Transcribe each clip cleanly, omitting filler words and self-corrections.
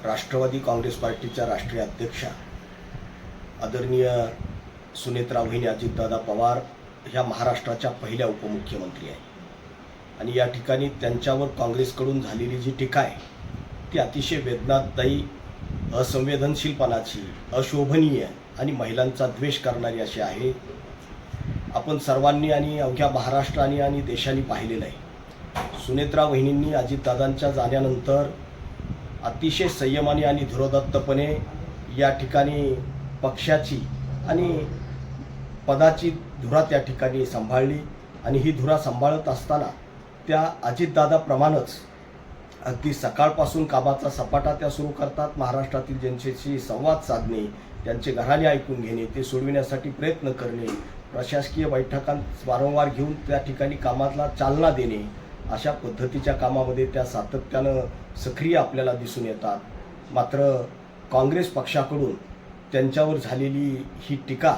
राष्ट्रवादी काँग्रेस पार्टीच्या राष्ट्रीय अध्यक्षा आदरणीय सुनेत्रा वहिनी अजितदादा पवार ह्या महाराष्ट्राच्या पहिल्या उपमुख्यमंत्री आहेत आणि या ठिकाणी त्यांच्यावर काँग्रेसकडून झालेली जी टीका आहे ती अतिशय वेदनादायी, असंवेदनशीलपणाची, अशोभनीय आणि महिलांचा द्वेष करणारी अशी आहे. आपण सर्वांनी आणि अवघ्या महाराष्ट्राने आणि देशाने पाहिलेलं आहे. सुनेत्रा वहिनींनी अजितदादांच्या जाण्यानंतर अतिशय संयमाने आणि धुरोदत्तपणे या ठिकाणी पक्षाची आणि पदाची धुरा त्या ठिकाणी सांभाळली आणि ही धुरा सांभाळत असताना त्या अजितदादाप्रमाणेच अगदी सकाळपासून कामाचा सपाटा त्या सुरू करतात. महाराष्ट्रातील जनतेशी संवाद साधणे, त्यांचे घराणे ऐकून घेणे, ते सोडविण्यासाठी प्रयत्न करणे, प्रशासकीय बैठकांत वारंवार घेऊन त्या ठिकाणी कामाला चालना देणे, अशा पद्धतीच्या कामामध्ये त्या सातत्यानं सक्रिय आपल्याला दिसून येतात. मात्र काँग्रेस पक्षाकडून त्यांच्यावर झालेली ही टीका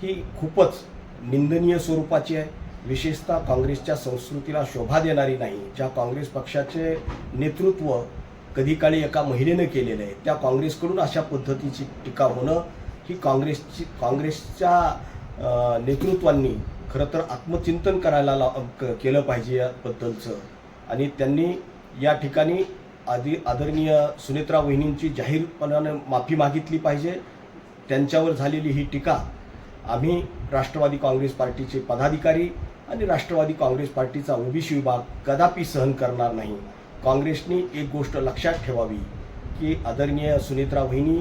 ही खूपच निंदनीय स्वरूपाची आहे. विशेषतः काँग्रेसच्या संस्कृतीला शोभा देणारी नाही. ज्या काँग्रेस पक्षाचे नेतृत्व कधी काळी एका महिलेनं केलेलं आहे, त्या काँग्रेसकडून अशा पद्धतीची टीका होणं ही काँग्रेसच्या नेतृत्वांनी खरं तर आत्मचिंतन करायला केलं पाहिजे याबद्दलचं. आणि त्यांनी या ठिकाणी आदरणीय सुनेत्रा वहिनींची जाहीरपणाने माफी मागितली पाहिजे. त्यांच्यावर झालेली ही टीका आम्ही राष्ट्रवादी काँग्रेस पार्टीचे पदाधिकारी आणि राष्ट्रवादी काँग्रेस पार्टीचा ओबीसी विभाग कदापि सहन करणार नाही. काँग्रेसने एक गोष्ट लक्षात ठेवावी की आदरणीय सुनेत्रा वहिनी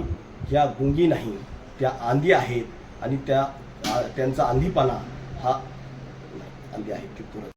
ह्या गुंगी नाही, त्या आंधी आहेत आणि त्यांचा आंधीपणा हा आंधी आहे.